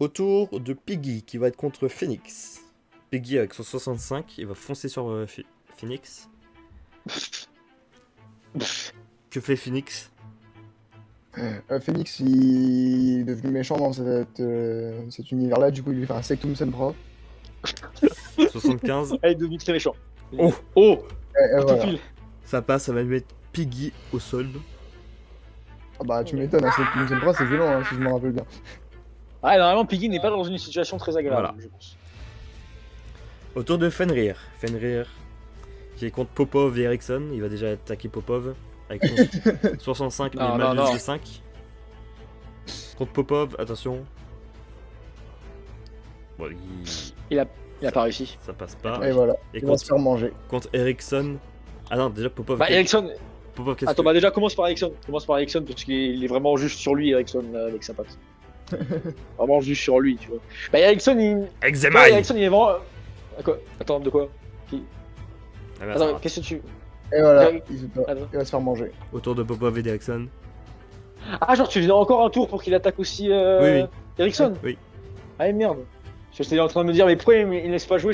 Autour de Piggy qui va être contre Phoenix. Piggy avec son 65, il va foncer sur Phoenix. Que fait Phoenix? Phoenix, il est devenu méchant dans cet univers-là, du coup, il lui fait un Sectum Sempra. 75. Elle est devenue très méchant. Oh. Oh. Et Tout voilà. pile. Ça passe, ça va lui mettre Piggy au sol. Ah bah, tu m'étonnes, un Sectum Sempra, c'est violent, hein, si je me rappelle bien. Ah, normalement, Piggy n'est pas dans une situation très agréable, Voilà. je pense. Autour de Fenrir. Fenrir qui est contre Popov et Ericsson. Il va déjà attaquer Popov avec son 65 mais Non, malus non. de 5. Contre Popov, attention. Bon, Il a pas réussi. ça passe pas. Et voilà, Et il va se faire manger. contre Ericsson. Ah non, déjà Popov. Bah, Ericsson. Popov, qu'est-ce Attends, que... bah déjà, commence par Ericsson. Commence par Ericsson parce qu'il est vraiment juste sur lui, Ericsson, là, avec sa patte. Vraiment juste sur lui, tu vois. Bah, Ericsson, il. Eczema. Ouais, Ericsson, il est vraiment. Quoi Attends, de quoi Ah bah, ça Attends, rate. qu'est-ce que tu. Et voilà, Ouais. Attends. il va se faire manger. Autour de Popov et d'Ericsson. Ah, genre, tu faisais encore un tour pour qu'il attaque aussi Oui. Ericsson. Oui. Ah, merde. J'étais en train de me dire, mais pourquoi il laisse pas jouer?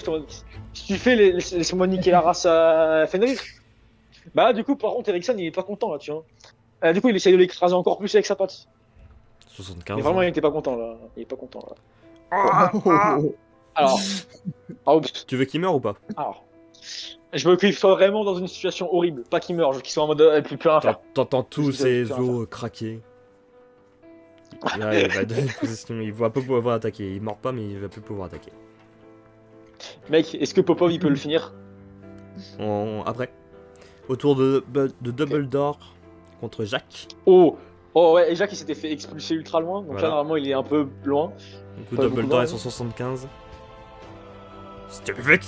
Si tu fais, laisse-moi niquer la race à Fenrir. Bah, du coup, par contre, Ericsson, il est pas content là, tu vois. Du coup, il essaye de l'écraser encore plus avec sa patte. 75. Mais vraiment, il était pas content là. Il est pas content là. Ah. Alors. Ah, oups. Tu veux qu'il meure ou pas? Alors. Je veux qu'il soit vraiment dans une situation horrible. Pas qu'il meure, je veux qu'il soit en mode. Plus rien à faire. T'entends tous Qu'est-ce que ses ça veut os craquer. Là, il va donner une position. Il va pas pouvoir attaquer. Il mord pas, mais il va plus pouvoir attaquer. Mec, est-ce que Popov il peut le finir? Après. Autour de Dumbledore contre Jacques. Oh! Oh ouais, et Jacques il s'était fait expulser ultra loin. Donc Voilà. là, normalement, il est un peu loin. Du coup, Pas beaucoup Dumbledore loin, est sur 75. Stupid.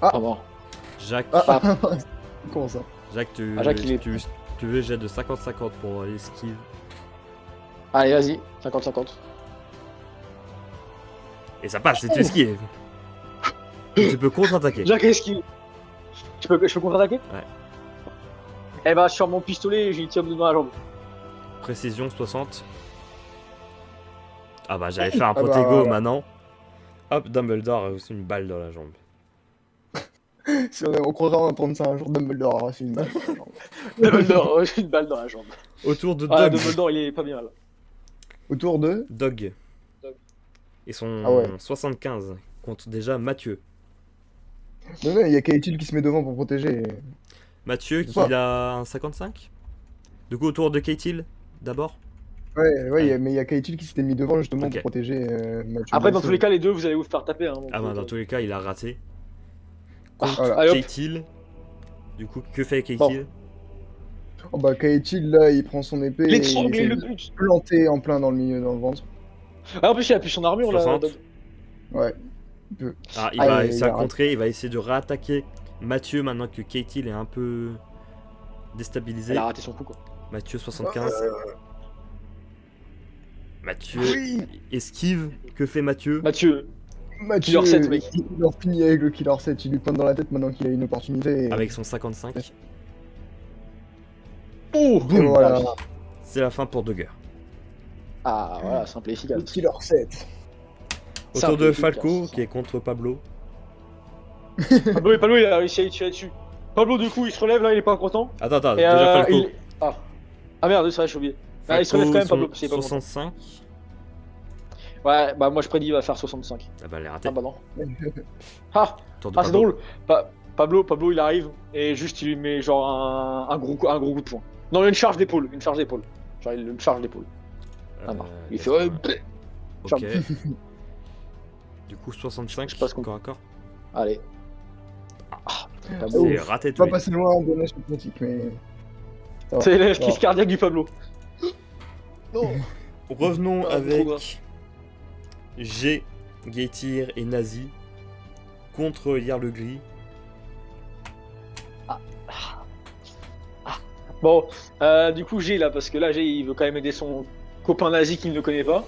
Ah bon. Jacques, Ah, comment ça? Jacques, tu, Ah, Jacques, il est- tu veux jet de 50-50 pour l'esquive. Allez, vas-y, 50-50. Et ça passe, c'est tu esquives. Tu peux contre-attaquer. Jacques, est-ce qu'il. Je peux contre-attaquer? Ouais. Eh bah, sur mon pistolet, j'ai tire dans la jambe. Précision 60. Ah bah j'allais faire un Ah bah, protego voilà. maintenant. Hop, Dumbledore a aussi une balle dans la jambe. On croirait entendre ça un jour, Dumbledore aura fait une balle. Dumbledore, j'ai une balle dans la jambe. Autour de Ah, Doug. Dumbledore, il est pas bien là. Autour de... Dog. Dog. Et son Ah ouais. 75 contre déjà Mathieu. Non, il y a Kaetil qui se met devant pour protéger. Mathieu qui Ouais. a un 55. Du coup autour de Katil d'abord. Ouais, mais il y a Kaetil qui s'était mis devant justement Ok. pour protéger Mathieu. Après, dans Basso. tous les cas, les deux, vous allez vous faire taper. Hein, donc, Ah bah dans tous les cas il a raté. Contre Voilà. Allez, hop. Katil. Du coup que fait Katil? Oh bah Kaetil là, il prend son épée et il L'étrangle et essaie le de but. planter en plein dans le milieu, dans le ventre. Ah, en plus, il a plus son armure là. 60. Dog. Ouais. Ah il Ah, va il essayer de a contrer, il va essayer de réattaquer Mathieu maintenant que Katil est un peu déstabilisé. Elle a raté son coup quoi. Mathieu 75. Mathieu Oui. esquive. Que fait Mathieu? Mathieu, Mathieu, Killer 7, mec. il leur finit avec le Killer 7, il lui pointe dans la tête maintenant qu'il a une opportunité. Et... Avec son 55. oh, Et voilà, C'est la fin pour Dogger. Ah, voilà, simple et le efficace. Killer 7. Autour Simple de et efficace. Falco qui est contre Pablo. Pablo, il a réussi à y tirer dessus. Pablo, du coup, il se relève là, il est pas content. Attends, Et déjà Falco. Ah merde, c'est vrai, j'ai oublié. Ah, il se relève quand même, Pablo, c'est pas content. 65. Ouais, bah moi je prédis il va faire 65. Ah bah elle est ratée. Ah bah non. Ah, Tour de ah c'est Pablo. drôle. Pablo il arrive et juste il lui met genre un gros coup de poing. Non, une charge d'épaule, Genre une charge d'épaule. Ah non, il fait ouais. Ok. Du coup 65. Je sais pas ce qu'on- Corps à corps. Allez. C'est Oh, raté tout. Pas passer loin de la pratique, mais... ça va. C'est la crise cardiaque du Pablo. Non. Revenons Ah, trop grave. avec G, Gaitir et Nazi contre Yarl Gris. Bon, du coup G là, parce que là G il veut quand même aider son copain nazi qu'il ne connaît pas.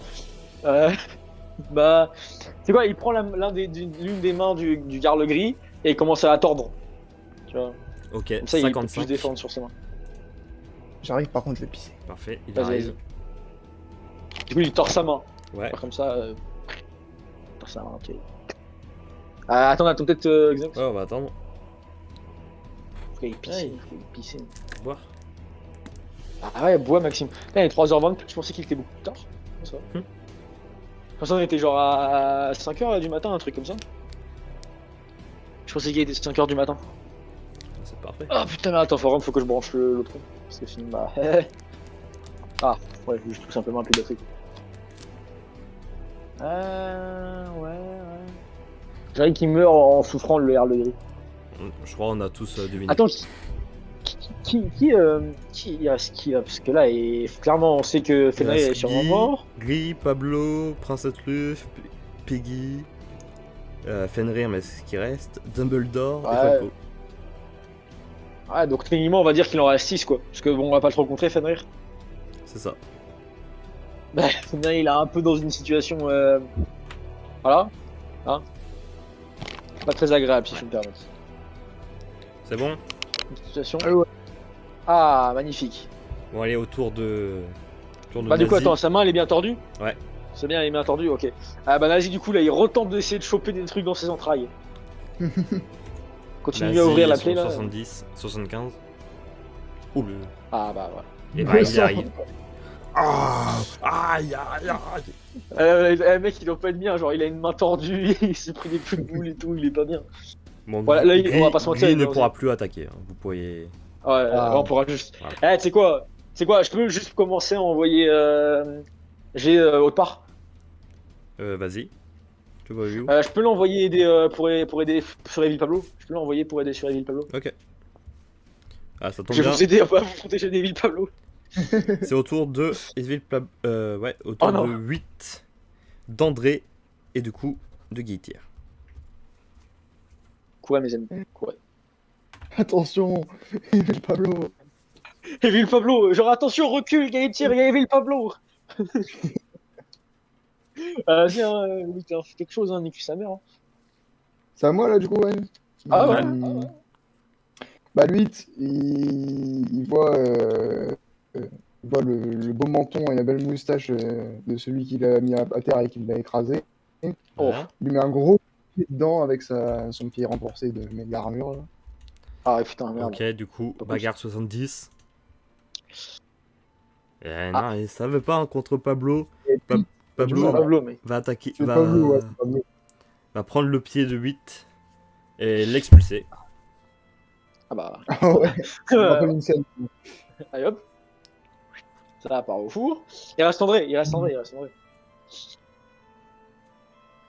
Bah, c'est quoi, il prend l'une des mains du Garle Gris et il commence à la tordre. Tu vois, Ok, comme ça il peut plus 55. se défendre sur ses mains. J'arrive par contre le pisser. Parfait, il Vas-y, arrive. vas-y. Du coup il tord sa main. Ouais. Pas comme ça. Ça va, ok. Attends peut-être Xenox. Ouais, on va attendre. Faut qu'il Ouais. pisser. Boire. Ah ouais, bois Maxime. Putain, il est 3h20, je pensais qu'il était beaucoup plus tard. Ça va. Hmm. Je pensais qu'on était genre à 5h du matin, un truc comme ça. Je pensais qu'il était 5h du matin. C'est parfait. Ah putain, mais attends, faut que je branche l'autre. Parce que sinon, bah. Ah, ouais, juste tout simplement un peu de batterie. Ouais. J'arrive qu'il meurt en souffrant le R le gris. Je crois qu'on a tous deviné. Attends, qui reste qui là? Parce que là, clairement, on sait que Fenrir est sûrement mort. Gris, Pablo, Princesse Luff, Piggy, Fenrir, mais c'est ce qui reste, Dumbledore et Ouais. Falco. Ouais, donc techniquement, on va dire qu'il en reste 6 quoi. Parce que bon, on va pas le rencontrer, Fenrir. C'est ça. Bah, Fenrir, il est un peu dans une situation. Voilà. Hein. Pas très agréable, si je me permets. C'est bon? Une situation. Ah ouais. Ah, magnifique. Bon, allez, autour de Bah, du coup, Nazi. attends, sa main, elle est bien tordue? Ouais. C'est bien, elle est bien tordue, ok. Ah, bah, Nazi, du coup, là, il retente d'essayer de choper des trucs dans ses entrailles. Continue Nazi, à ouvrir la ils sont plaie, là. 70, 75. Ouh le... Ah, bah, ouais. Et bah, il y sang. arrive. Ah, aïe, aïe, aïe. Le mec, il doit pas être bien, genre, il a une main tordue, il s'est pris des coups de boule et tout, il est pas bien. Bon, Voilà, là, on va pas se mentir, Gris il ne est pourra osé. plus attaquer. Hein. Vous pourriez... Ouais, Ah. on pourra juste. Voilà. Eh, tu sais quoi? Je peux juste commencer à envoyer. J'ai autre part. Vas-y. Tu vois où? Je peux l'envoyer aider pour aider sur Evil Pablo. Je peux l'envoyer pour aider sur Evil Pablo. Ok. Ah, ça tombe Je vais bien. vous aider à pas vous protéger d'Evil Pablo. C'est autour de ouais, autour Oh non. de 8 d'André et du coup de Guittier. Quoi, mes amis? Quoi? Attention, Pablo. Evil Pablo, genre attention, recule, Gaëtier, il y a Evil Pablo. Viens, oui, t'as fait quelque chose, hein, nique sa mère. Hein. C'est à moi là du coup, ouais. Ah ouais, Bah lui, il voit le beau menton et la belle moustache de celui qui l'a mis à terre et qui l'a écrasé. Oh. Voilà. Il lui met un gros pied dedans avec son pied renforcé de l'armure. Là. Ah putain, merde. Ok, du coup, Pas bagarre 70. Eh Ah. non, il savait pas hein, contre Pablo. Et puis, Pablo mal, hein. Pablo, mais. va attaquer, C'est Pablo, ouais, c'est Pablo. va prendre le pied de 8 et l'expulser. Ah bah. Ah ouais, ça me rappelle une scène. Allez hop. Ça part au four. Il reste André.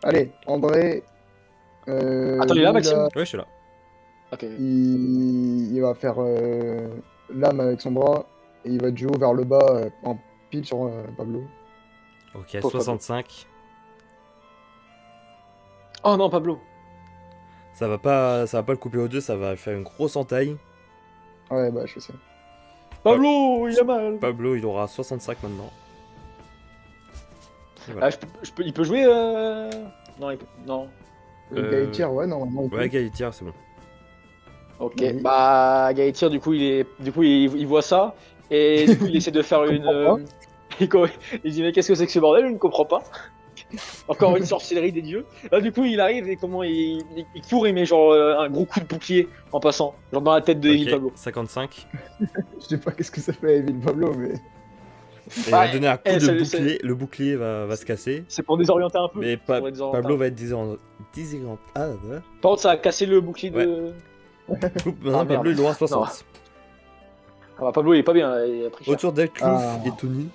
Allez, André. Attends, il est là, Maxime? Ouais, je suis là. Ok. Il va faire l'âme avec son bras et il va du haut vers le bas en pile sur Pablo. Ok, Pauvre 65. Oh non, Pablo. Ça va pas le couper aux deux, ça va faire une grosse entaille. Ouais, bah je sais. Pablo, il a mal. Pablo, il aura 65 maintenant. Et voilà. Ah, il peut jouer Non, il peut... Non. Le Gaëtier, ouais, normalement. il peut. Ouais, Gaëtier, c'est bon. Ok, Oui. bah Gaëtier, du coup, il voit ça et du coup, il essaie de faire une. Il dit mais qu'est-ce que c'est que ce bordel? Je ne comprends pas. Encore une sorcellerie des dieux. Là, du coup, il arrive et comment il court, il met genre un gros coup de bouclier en passant, genre dans la tête de Evil Ok, Pablo. 55. Je sais pas qu'est-ce que ça fait à Evil Pablo, mais. Et il va Ouais, donner un coup eh, de c'est- bouclier. Le bouclier va se casser. C'est pour désorienter un peu. Mais C'est pour désorienter Pablo un peu. va être désorienté. Ah, ouais. Par contre, ça a cassé le bouclier de. Coupe, maintenant, Ah, merde. Pablo, il aura 60. Ah bah Pablo, il est pas bien, là, il a pris cher. Autour d'Elclouf Ah. et Tony.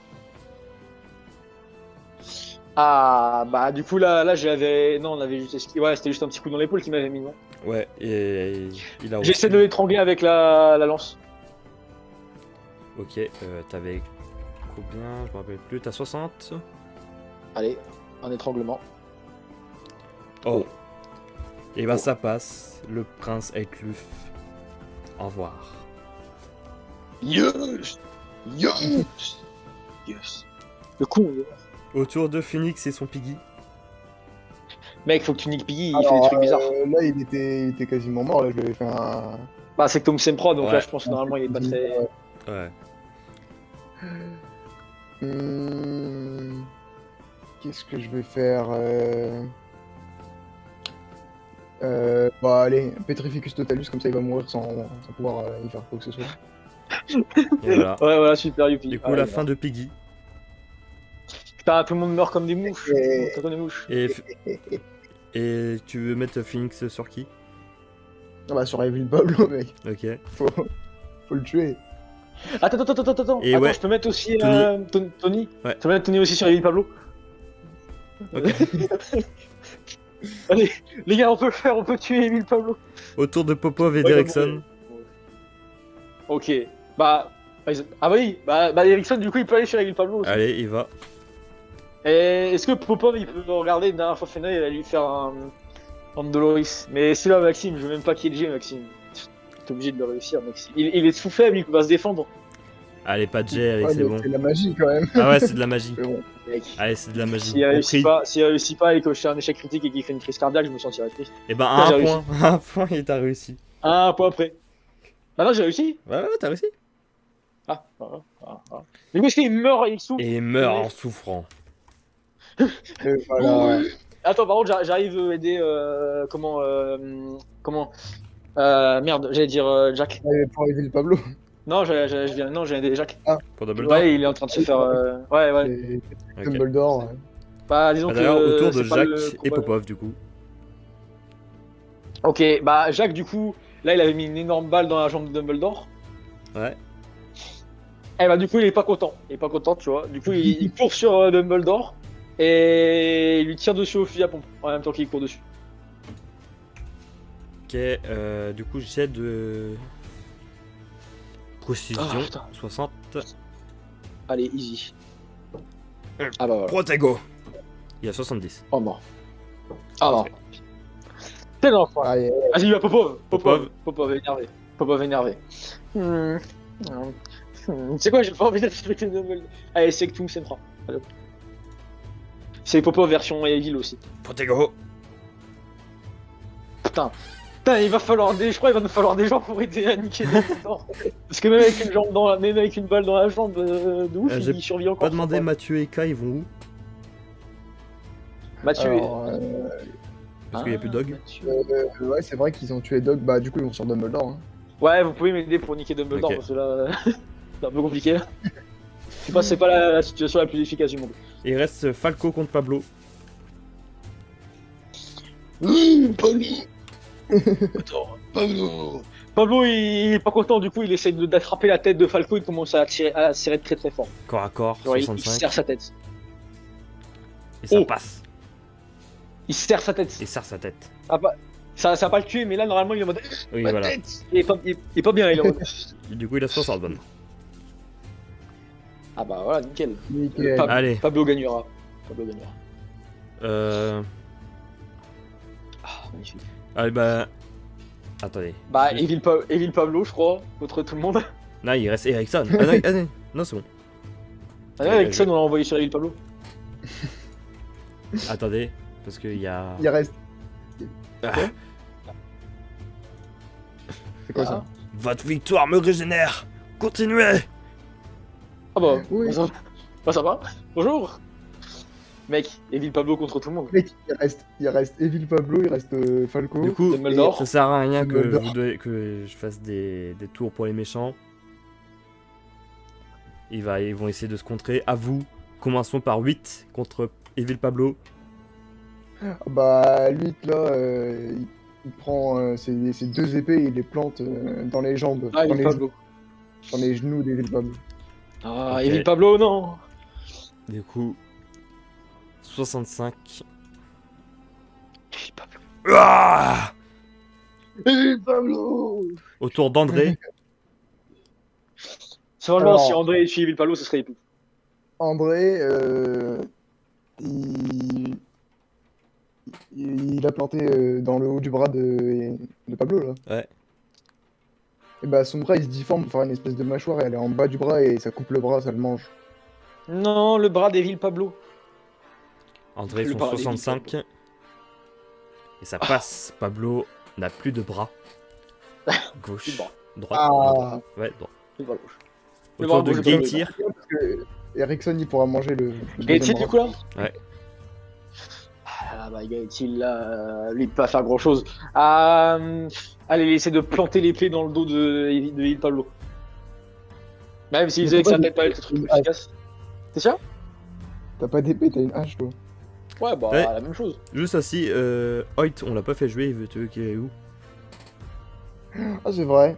Ah bah du coup là j'avais. Non, on avait juste esquivé. Ouais, c'était juste un petit coup dans l'épaule qui m'avait mis, non? Ouais, et il a J'essaie reçu. de l'étrangler avec la lance. Ok, t'avais combien? Je me rappelle plus. T'as 60? Allez, un étranglement. Oh. Et bah Oh. ça passe. Le prince Elclouf. Au revoir. Yes! Yes! Yes! Le con, il est mort. Autour de Phoenix et son Piggy. Mec, faut que tu niques Piggy, il fait Alors, des trucs bizarres. là, il était quasiment mort. Là, je lui avais fait un. Bah, c'est que Tom Sempra, donc Ouais. là, je pense que normalement, il est pas très. Ouais. Hmm. Qu'est-ce que je vais faire Bah allez, Petrificus Totalus, comme ça il va mourir sans pouvoir y faire quoi que ce soit. Et voilà. Ouais, voilà, super, youpi. Du coup, Allez, la bah. fin de Piggy. Putain, tout le monde meurt comme des mouches. Et- Comme des mouches. Et tu veux mettre Phoenix sur qui? Ah bah sur Evil Pablo, mec, Ok. faut le tuer. Attends. Et Attends, ouais, je peux mettre aussi Tony. Tony. Ouais. Je peux mettre Tony aussi sur Evil Pablo. Ok. Allez, les gars, on peut le faire, on peut tuer Evil Pablo. Autour de Popov et Ouais, d'Erickson. Ok. Bah. Ah bah oui, bah Ericsson du coup il peut aller sur Evil Pablo aussi. Allez, il va. Et est-ce que Popov il peut regarder une dernière fois Fenrir et aller lui faire un Doloris? Mais celui-là Maxime, je veux même pas qu'il ait Maxime. T'es obligé de le réussir Maxime. Il est tout faible, il va se défendre. Allez, pas de jet, allez, Ouais, c'est mais bon. c'est de la magie quand même. Ah ouais, c'est de la magie. Mais bon. Mec. Allez, c'est de la magie. S'il On réussit prie. pas et que je fais un échec critique et qu'il fait une crise cardiaque, je me sentirai triste. Et ben, Putain, à j'ai un point. À un point, il t'a réussi. Un point après. Ah non, j'ai réussi. Ouais, t'as réussi. Ah. Du coup, est-ce qu'il meurt, il souffre? Et meurt en souffrant. Et voilà. Attends, par contre, j'arrive à aider. Comment merde, j'allais dire Jack. Allez, pour Evil Pablo. Non, je viens. Non, j'ai aidé Jack. Pour Dumbledore. Ouais, il est en train de se faire. Ouais. Et Ok. Dumbledore. Bah, disons Bah, que. d'ailleurs, autour de c'est pas Jack le et combat. Popov, du coup. Ok, bah, Jack, du coup, là, il avait mis une énorme balle dans la jambe de Dumbledore. Ouais. Et bah, du coup, il est pas content. Il est pas content, tu vois. Du coup, il court sur Dumbledore et il lui tire dessus au fusil à pompe en même temps qu'il court dessus. Ok, du coup, jet de. Précision. Ah, putain. 60. Allez, easy. Ah bah voilà. Protego. Il a 70. Oh non. Ah non. C'est l'enfant. Aïe, Vas-y, va Popov. Popov. Popov énervé. Popov énervé. C'est quoi, j'ai pas envie d'être avec Dumbledore. Allez, c'est que tout c'est une Allez. C'est Popov version Evil aussi. Protego. Putain, il va falloir je crois qu'il va nous falloir des gens pour aider à niquer Dumbledore. Parce que même avec une jambe même avec une balle dans la jambe de ouf, J'ai il survit encore. Pas demandé Mathieu et Kai, ils vont où? Mathieu. alors, Parce qu'il n'y a plus de dog. Mathieu. ouais, c'est vrai qu'ils ont tué Dog. Bah, du coup, ils vont sur Dumbledore. Hein. Ouais, vous pouvez m'aider pour niquer Dumbledore Ok. parce que là, c'est un peu compliqué. C'est pas la situation la plus efficace du monde. Il reste Falco contre Pablo. Pablo, il est pas content, du coup, il essaie d'attraper la tête de Falco, il commence à serrer très très fort. Corps à corps, Genre, il 65. serre sa tête. Et ça Oh. passe. Il serre sa tête. Et serre sa tête. Ça va pas le tuer, mais là, normalement, il est en mode. Oui, Ma voilà. tête il est pas bien, il est en mode. Et du coup, il a 60 bonnes. Ah bah voilà, nickel. Nickel. Allez. Pablo gagnera. Pablo gagnera. Ah, magnifique. Allez, bah. Attendez. Bah, Juste- Evil Pablo, je crois, contre tout le monde. Non, il reste Erickson. Ah non, non, c'est bon. Ah, ouais, Erickson, on l'a envoyé sur Evil Pablo. Attendez, parce qu'il y a. Il reste. Ah, C'est quoi ça? votre victoire me régénère. Continuez. Ah bah, Oui. ça va. Bonjour. Mec, Evil Pablo contre tout le monde. Mec, il reste Evil Pablo, il reste Falco. Du coup, Dumbledore. ça sert à rien que, Dumbledore. que je fasse des tours pour les méchants. Ils vont essayer de se contrer. À vous, commençons par 8 contre Evil Pablo. Bah, lui, là, il prend ses deux épées et il les plante dans les jambes, Ah, dans, Evil Pablo. dans les genoux d'Evil Pablo. Ah, Ok. Evil Pablo, non. Du coup, 65. Evil Pablo. Ah, Evil Pablo. autour d'André. Franchement, Alors- si André tue Evil Pablo, ce serait épique. André, il a planté dans le haut du bras de Pablo, là. Ouais. Et bah, son bras, il se difforme pour faire une espèce de mâchoire et elle est en bas du bras et ça coupe le bras, ça le mange. Non, le bras d'Evil Pablo. André Le sont bras d'Evil 65. Et ça passe. Pablo n'a plus de bras. Plus Gauche. de bras. Droite. Ah. Ouais, droit. Le bras gauche. Le Autour bras de gauche, le bras Gaëtir. Parce que Erickson, il pourra manger le Et tu sais deuxième du bras. coup là Ah bah Gaëtil, là, lui, il peut pas faire grand chose. Allez, il essaie de planter l'épée dans le dos de Il Pablo. Même s'il disait que ça peut pas être le truc efficace. C'est ça? T'as pas d'épée, t'as une hache, toi. Ouais, bah, Ouais. la même chose. Juste aussi, Hoyt, on l'a pas fait jouer, il veut tu veux qu'il est où? Ah, c'est vrai.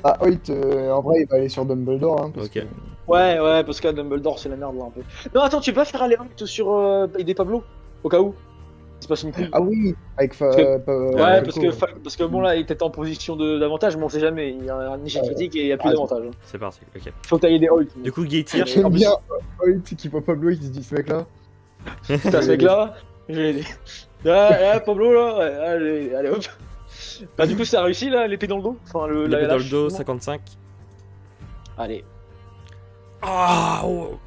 Ah, Hoyt, en vrai, il va aller sur Dumbledore. Hein, parce Ok. que- Ouais, parce que Dumbledore, c'est la merde, là, un peu. Non, attends, tu peux pas faire aller Holt sur Des Pablo, au cas où. Il se passe une couille. Ah oui, avec Parce que- Ouais, Falco. parce que bon, là, il était en position d'avantage, mais on sait jamais. Il y a un échec critique et il y a plus Ah, d'avantage. C'est parti, ok. Faut tailler des Holt. Du coup, Gaëtir, J'aime En plus- bien Hoyt qui voit Pablo, il se dit ce mec-là. Putain, ce mec-là, je vais l'aider. Ah, Pablo, là, ouais, allez, hop. Bah, du coup, ça a réussi, là, l'épée dans le dos. Enfin, l'épée dans le lâche, dos, non 55. Allez. Ah oh.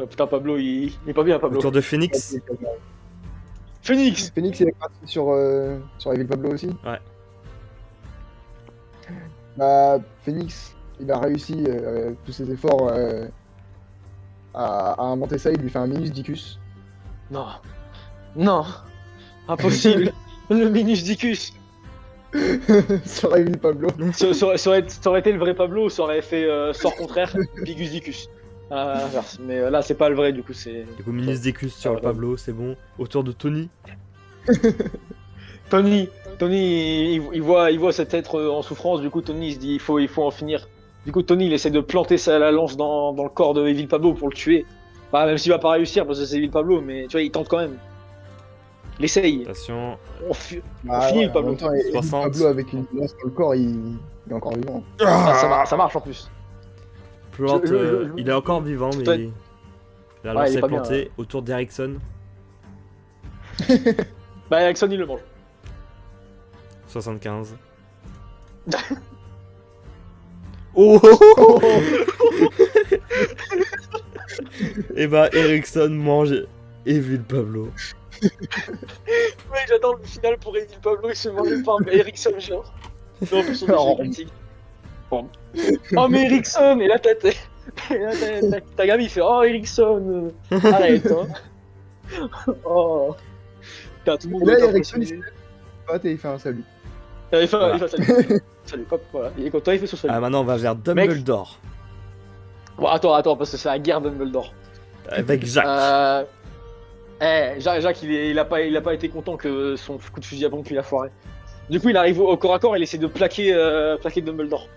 Putain, Pablo, il est pas bien, Pablo. Autour de Phoenix. Phoenix. Phoenix, il est parti sur Evil Pablo aussi. Ouais. Bah, Phoenix, il a réussi tous ses efforts à inventer ça. Il lui fait un Minus Dicus. Non, impossible. Le Minus Dicus. sur Evil Pablo. Ça aurait été le vrai Pablo, ça aurait fait sort contraire, Bigus Dicus. Inverse. Mais là, c'est pas le vrai, du coup, c'est. Du coup, Minus Décus sur le Pablo, c'est bon. Autour de Tony. Tony, il voit cet être en souffrance, du coup, Tony, il se dit, il faut en finir. Du coup, Tony, il essaie de planter la lance dans le corps de Evil Pablo pour le tuer. Bah, même s'il va pas réussir parce que c'est Evil Pablo, mais tu vois, il tente quand même. Il essaye. Attention. On finit Ouais, le Pablo. En même temps, Evil 60. Pablo avec une lance dans le corps, il est encore vivant. Ça marche en plus. Plante, je- il est encore vivant, mais Ouais. la Ouais, lance il est est pas bien, plantée autour d'Erickson. Bah, Erickson, il le mange. 75. Oh, oh, oh, oh. Et bah, Erickson mange Evil Pablo. Ouais, j'attends le final pour Evil Pablo, il se mange par Erickson, genre. Non, en plus, on Oh. est critique. Bon. Oh, mais Erickson! Et là, ta gamme, il fait oh, Erickson! Arrête, hein! Oh! Putain, tout le monde Et là, doit être Erickson, impressionné. Et il fait un salut. Il fait Voilà. salut. Salut, hop, voilà. Il est content, il fait son salut. Ah, maintenant on va vers Dumbledore. Bon, attends, parce que c'est la guerre Dumbledore. Avec Jacques. Jacques, il a pas été content que son coup de fusil à pompe il a foiré. Du coup, il arrive au corps à corps, il essaie de plaquer Dumbledore.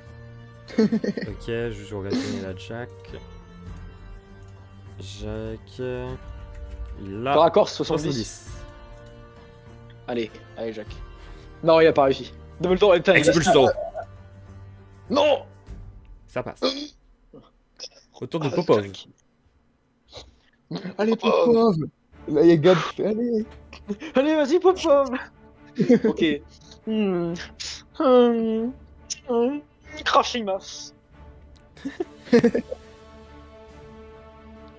Ok, je regarde là Jacques. Jacques. Il Corps a à corps, 70. 70. Allez, Jacques. Non, il a pas réussi. Dumbledore est Expulso. Non. Ça passe. Autour de Popov. Jacques. Allez, Popov. Là, il y a Gab qui fait allez. Allez, vas-y, Popov. Ok. Krashimas.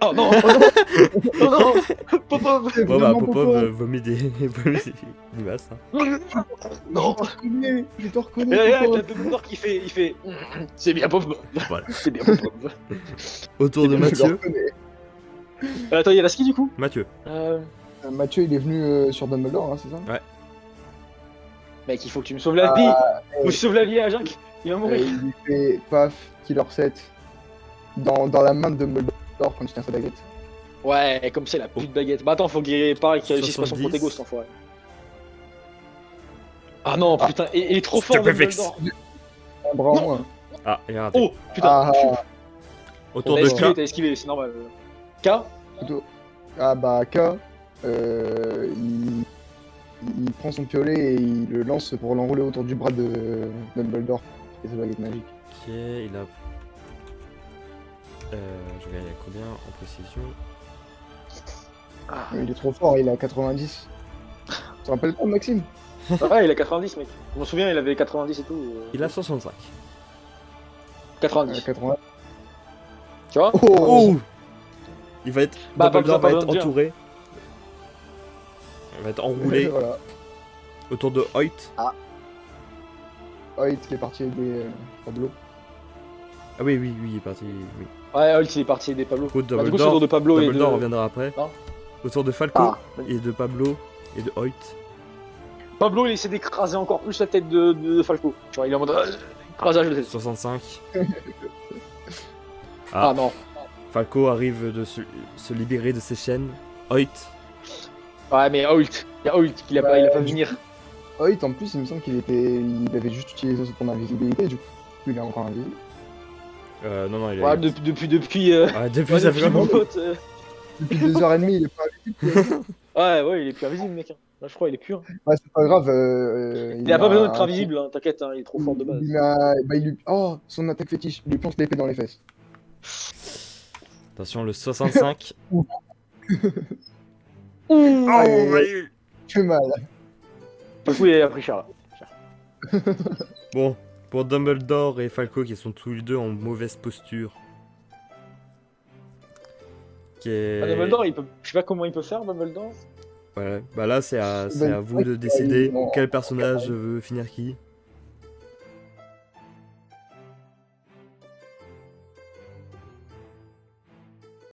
Oh non, oh non, Popov. C'est Bon bah vraiment Popov vomit des masses. Hein. Non. Je te Et reconnais. là, Popov. t'as Dumbledore qui fait c'est bien Popov. Voilà. C'est bien Popov. Autour de Je le Mathieu. reconnais. Attends, il y a la ski du coup Mathieu. Mathieu, il est venu sur Dumbledore, hein, c'est ça? Mec, il faut que tu me sauves la vie. Faut que tu sauves la vie à Jacques. Il va Et mourir. il lui fait paf, killer 7 dans la main de Dumbledore quand il tient sa baguette. Ouais, comme c'est la pute baguette. Bah attends, faut qu'il réussisse pas son 70. protégos cet enfoiré. Ah non, Ah. putain, il est trop fort Stupéfix. Dumbledore. Un bras en Non. moins. Ah, il a raté. Oh putain. Autour T'as de esquivé, K. t'as esquivé, c'est normal. K. Plutôt. Ah bah K, il prend son piolet et il le lance pour l'enrouler autour du bras de Dumbledore et sa baguette magique. Ok, il a. Je regarde, il a combien en précision? Il est trop fort, il est à 90. Tu te rappelles pas, Maxime? Ouais, il a 90, mec. Je m'en souviens, il avait 90 et tout. Il a 65. 90. 80. Tu vois? Oh, Il va être. Bah, pas Dumbledore besoin, va pas être besoin de dire. entouré. Il va être enroulé Voilà. autour de Hoyt. Hoyt qui est parti aider Pablo. Ah oui, oui, oui, il est parti. Oui. Ouais, Holt il est parti aider Pablo. Du coup, Bah, du coup, c'est autour de Pablo et de. Dumbledore reviendra après. Autour de Falco Ah. et de Pablo et de Hoyt. Pablo, il essaie d'écraser encore plus la tête de Falco. Tu vois, il est en mode écrasage de tête. 65. Ah non. Falco arrive de se libérer de ses chaînes. Hoyt. Ouais, mais Holt, il y a Holt qui l'a pas, il a pas venir. Hoyt, en plus, il me semble il avait juste utilisé son invisibilité, du coup, il est encore invisible. Non, non, il a. Ouais, depuis. Depuis, Ouais, ça depuis fait mon vraiment. pote. Depuis 2h30, il est pas invisible. Ouais, il est plus invisible, mec. Hein. Là, je crois, il est plus. Hein. Ouais, c'est pas grave. Il a pas besoin d'être invisible, hein, t'inquiète, hein, il est trop fort de Il base. lui met Oh, son attaque fétiche, il lui plante l'épée dans les fesses. Attention, le 65. Ouh. Ah, ouais. il fait mal. Du coup, il a pris cher. Bon, pour Dumbledore et Falco qui sont tous les deux en mauvaise posture. Ah, Dumbledore, je sais pas comment il peut faire, Dumbledore. Ouais, bah là c'est à vous de décider quel personnage veut finir qui.